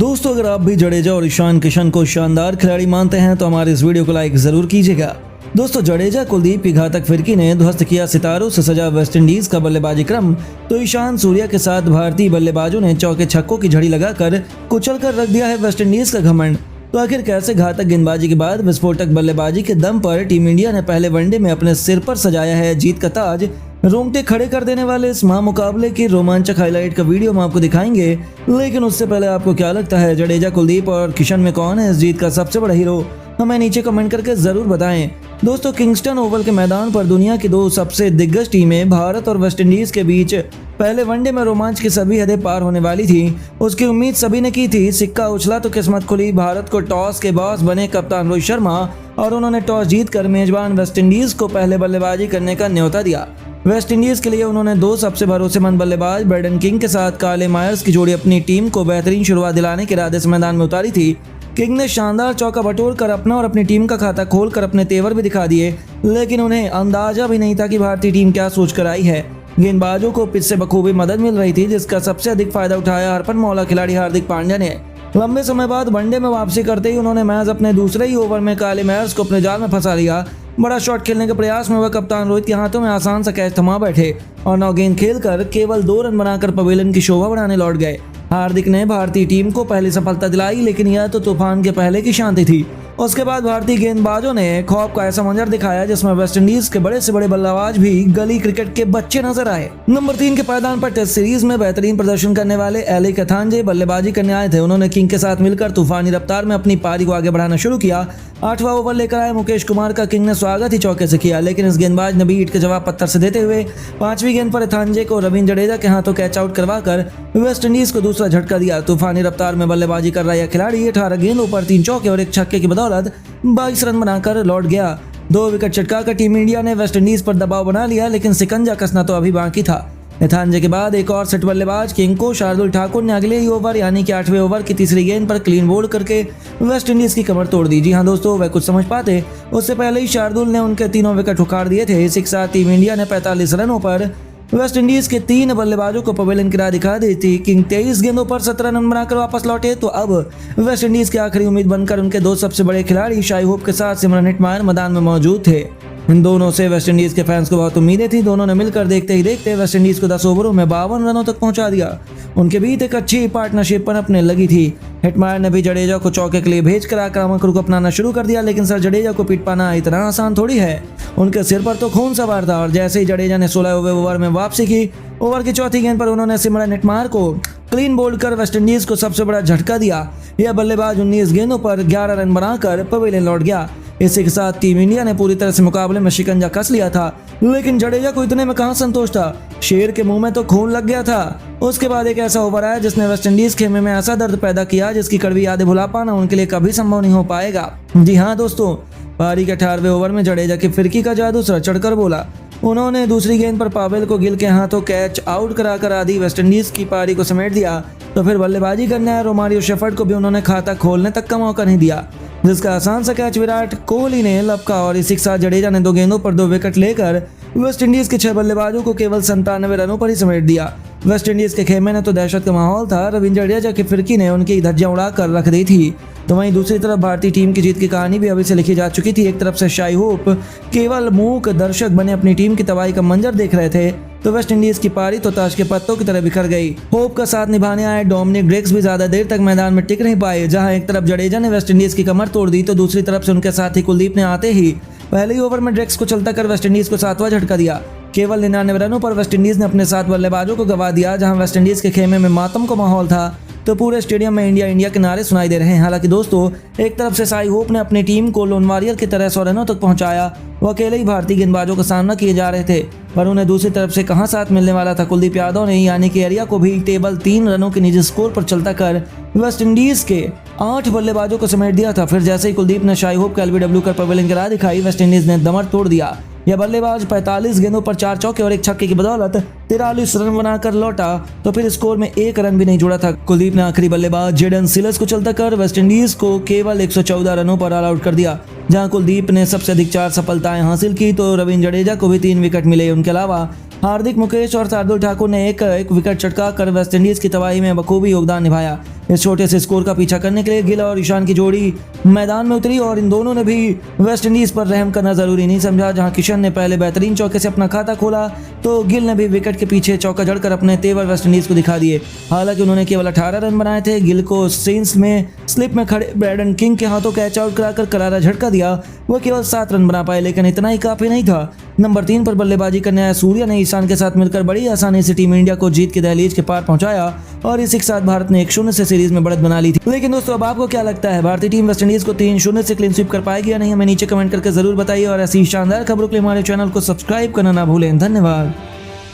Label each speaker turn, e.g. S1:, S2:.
S1: दोस्तों, अगर आप भी जडेजा और ईशान किशन को शानदार खिलाड़ी मानते हैं तो हमारे इस वीडियो को लाइक जरूर कीजिएगा। दोस्तों, जडेजा कुलदीप की घातक फिरकी ने ध्वस्त किया सितारों से सजा वेस्टइंडीज का बल्लेबाजी क्रम, तो ईशान सूर्या के साथ भारतीय बल्लेबाजों ने चौके छक्कों की झड़ी लगाकर कुचल कर रख दिया है वेस्टइंडीज का घमंड। तो आखिर कैसे घातक गेंदबाजी के बाद विस्फोटक बल्लेबाजी के दम पर टीम इंडिया ने पहले वनडे में अपने सिर पर सजाया है जीत का ताज। रोंगटे खड़े कर देने वाले इस महामुकाबले की रोमांचक हाईलाइट का वीडियो हम आपको दिखाएंगे, लेकिन उससे पहले आपको क्या लगता है जडेजा, कुलदीप और किशन में कौन है इस जीत का सबसे बड़ा हीरो? हमें नीचे कमेंट करके जरूर बताएं। दोस्तों, किंगस्टन ओवल के मैदान पर दुनिया की दो सबसे दिग्गज टीमें भारत और वेस्टइंडीज के बीच पहले वनडे में रोमांच की सभी हदें पार होने वाली थी। उसकी उम्मीद सभी ने की थी। सिक्का उछला तो किस्मत खुली। भारत को टॉस के बॉस बने कप्तान रोहित शर्मा और उन्होंने टॉस जीतकर मेजबान वेस्टइंडीज को पहले बल्लेबाजी करने का न्योता दिया। वेस्टइंडीज के लिए उन्होंने दो सबसे भरोसेमंद बल्लेबाज ब्रेंडन किंग के साथ कार्ले मायर्स की जोड़ी अपनी टीम को बेहतरीन शुरुआत दिलाने के इरादे से मैदान में उतारी थी। किंग ने शानदार चौका बटोर कर अपना और अपनी टीम का खाता खोलकर अपने तेवर भी दिखा दिए, लेकिन उन्हें अंदाजा भी नहीं था कि भारतीय टीम क्या सोच कर आई है। गेंदबाजों को पिच से बखूबी मदद मिल रही थी, जिसका सबसे अधिक फायदा उठाया हरफन मौला खिलाड़ी हार्दिक पांड्या ने। लंबे समय बाद वनडे में वापसी करते ही उन्होंने मैच अपने दूसरे ही ओवर में कार्ले मायर्स को अपने जाल में फंसा लिया। बड़ा शॉट खेलने के प्रयास में वह कप्तान रोहित के हाथों में आसान सा कैच थमा बैठे और 9 गेंद खेलकर केवल 2 रन बनाकर पवेलियन की शोभा बढ़ाने लौट गए। हार्दिक ने भारतीय टीम को पहली सफलता दिलाई, लेकिन यह तो तूफान के पहले की शांति थी। उसके बाद भारतीय गेंदबाजों ने खौफ का ऐसा मंजर दिखाया जिसमें वेस्टइंडीज के बड़े से बड़े बल्लेबाज भी गली क्रिकेट के बच्चे नजर आए। नंबर 3 के पायदान पर टेस्ट सीरीज में बेहतरीन प्रदर्शन करने वाले एली कथांजे बल्लेबाजी करने आए थे। उन्होंने किंग के साथ मिलकर तूफानी रफ्तार में अपनी पारी को आगे बढ़ाना शुरू किया। 8वां ओवर लेकर आए मुकेश कुमार का किंग ने स्वागत ही चौके से किया, लेकिन इस गेंदबाज ने भी ईंट के जवाब पत्थर से देते हुए 5वीं गेंद पर कथांजे को रविंद्र जडेजा के हाथों कैच आउट करवाकर वेस्टइंडीज को दूसरा झटका दिया। तूफानी रफ्तार में बल्लेबाजी कर रहा यह खिलाड़ी 18 गेंदों पर 3 चौके और 1 छक्के की बदौलत 22 रन बनाकर लौट गया। 2 विकेट चटकाकर टीम इंडिया ने वेस्टइंडीज पर दबाव बना लिया, लेकिन सिकंजा कसना तो अभी बाकी था। कथांजे के बाद एक और सेट बल्लेबाज किंग को शार्दुल ठाकुर ने अगले ही ओवर यानी कि 8वें ओवर की तीसरी गेंद पर क्लीन बोल्ड करके वेस्टइंडीज की कमर तोड़ दी। जी हाँ दोस्तों, वह कुछ समझ पाते उससे पहले ही शार्दुल ने उनके तीनों विकेट उखाड़ दिए थे। इसी के साथ टीम इंडिया ने 45 रनों पर वेस्टइंडीज के 3 बल्लेबाजों को पवेलियन की राह दिखा दी थी। किंग 23 गेंदों पर 17 रन बनाकर वापस लौटे, तो अब वेस्टइंडीज की आखिरी उम्मीद बनकर उनके 2 सबसे बड़े खिलाड़ी शाई होप के साथ सिमरन हेटमायर मैदान में मौजूद थे। इन दोनों से वेस्टइंडीज के फैंस को बहुत उम्मीदें थी। दोनों ने मिलकर देखते ही देखते वेस्टइंडीज को 10 ओवरों में 52 रनों तक पहुंचा दिया। उनके बीच एक अच्छी पार्टनरशिप पनपने लगी थी। हेटमायर ने भी जडेजा को चौके के लिए भेजकर आक्रामक रुख अपनाना शुरू कर दिया, लेकिन सर जडेजा को पीट पाना इतना आसान थोड़ी है। उनके सिर पर तो खून सवार था और जैसे ही जडेजा ने 16वें ओवर में वापसी की, ओवर की चौथी गेंद पर उन्होंने सिमरन हेटमायर को क्लीन बोल्ड कर वेस्टइंडीज को सबसे बड़ा झटका दिया। यह बल्लेबाज 19 गेंदों पर 11 रन बनाकर पवेलियन लौट गया। इसी के साथ टीम इंडिया ने पूरी तरह से मुकाबले में शिकंजा कस लिया था, लेकिन जडेजा को इतने में कहां संतोष था। शेर के मुंह में तो खून लग गया था। उसके बाद एक ऐसा ओवर आया जिसने वेस्टइंडीज खेमे में ऐसा दर्द पैदा किया जिसकी कड़वी यादें भुला पाना उनके लिए कभी संभव नहीं हो पाएगा। जी हाँ दोस्तों, पारी के 18वें ओवर में जडेजा की फिरकी का जादू सर चढ़कर बोला। उन्होंने दूसरी गेंद पर पावेल को गिल के हाथों कैच आउट कराकर आधी वेस्टइंडीज की पारी को समेट दिया। तो फिर बल्लेबाजी करने आए रोमारियो शेफर्ड को भी उन्होंने खाता खोलने तक का मौका नहीं दिया, जिसका आसान सा कैच विराट कोहली ने लपका और इसी के साथ जडेजा ने 2 गेंदों पर 2 विकेट लेकर वेस्टइंडीज के 6 बल्लेबाजों को केवल 97 रनों पर ही समेट दिया। वेस्टइंडीज के खेमे ने तो दहशत का माहौल था। रविंद्र जडेजा की फिरकी ने उनकी धज्जियां उड़ा कर रख दी थी। तो वहीं दूसरी तरफ भारतीय टीम की जीत की कहानी भी अभी से लिखी जा चुकी थी। एक तरफ से शाई होप केवल मूक दर्शक बने अपनी टीम की तबाही का मंजर देख रहे थे, तो वेस्टइंडीज की पारी तो ताश के पत्तों की तरह बिखर गई। होप का साथ निभाने आए डोमिनिक ड्रेक्स भी ज्यादा देर तक मैदान में टिक नहीं पाए। जहां एक तरफ जडेजा ने वेस्टइंडीज की कमर तोड़ दी, तो दूसरी तरफ से उनके साथी कुलदीप ने आते ही पहले ही ओवर में ड्रेक्स को चलता कर वेस्टइंडीज को 7वां झटका दिया। केवल 99 रनों पर वेस्टइंडीज ने अपने 7 बल्लेबाजों को गंवा दिया। जहां वेस्टइंडीज के खेमे में मातम का माहौल था, तो पूरे स्टेडियम में इंडिया इंडिया के नारे सुनाई दे रहे हैं। हालांकि दोस्तों, एक तरफ से शाई होप ने अपनी टीम को लोन वॉरियर की तरह 100 रनों तक पहुंचाया। वो अकेले ही भारतीय गेंदबाजों का सामना किए जा रहे थे, पर उन्हें दूसरी तरफ से कहां साथ मिलने वाला था। कुलदीप यादव ने यानी कि एरिया को भी टेबल 3 रनों के निजी स्कोर पर चलता कर वेस्टइंडीज के 8 बल्लेबाजों को समेट दिया था। फिर जैसे ही कुलदीप ने शाई होप का एलबीडब्ल्यू कर पवेलियन की राह दिखाई, वेस्टइंडीज ने दमर तोड़ दिया। यह बल्लेबाज 45 गेंदों पर 4 चौके और 1 छक्के की बदौलत 43 रन बनाकर लौटा, तो फिर स्कोर में 1 रन भी नहीं जुड़ा था। कुलदीप ने आखिरी बल्लेबाज जेडन सिलस को चलता कर वेस्टइंडीज को केवल 114 रनों पर ऑल आउट कर दिया। जहां कुलदीप ने सबसे अधिक 4 सफलताएं हासिल की, तो रविंद्र जडेजा को भी 3 विकेट मिले। उनके अलावा हार्दिक, मुकेश और शार्दुल ठाकुर ने एक एक विकेट चटका कर वेस्टइंडीज की तबाही में बखूबी योगदान निभाया। इस छोटे से स्कोर का पीछा करने के लिए गिल और ईशान की जोड़ी मैदान में उतरी और इन दोनों ने भी वेस्टइंडीज पर रहम करना जरूरी नहीं समझा। जहां किशन ने पहले बेहतरीन चौके से अपना खाता खोला तो गिल ने भी विकेट के पीछे चौका जड़कर अपने तेवर वेस्टइंडीज को दिखा दिए। हालांकि उन्होंने केवल 18 रन बनाए थे। गिल को स्ट्रेंस में स्लिप में खड़े ब्रैडन किंग के हाथों कैच आउट कराकर करारा झटका दिया। वह केवल 7 रन बना पाए, लेकिन इतना ही काफी नहीं था। नंबर 3 पर बल्लेबाजी करने आया सूर्या ने ईशान के साथ मिलकर बड़ी आसानी से टीम इंडिया को जीत की दहलीज के पार पहुंचाया और इसी के साथ भारत ने 1-0 से सीरीज में बढ़त बना ली थी। लेकिन दोस्तों, अब आपको क्या लगता है, भारतीय टीम वेस्टइंडीज को 3-0 से क्लीन स्वीप कर पाएगी या नहीं? हमें नीचे कमेंट करके जरूर बताइए और ऐसी शानदार खबरों के लिए हमारे चैनल को सब्सक्राइब करना ना भूलें। धन्यवाद।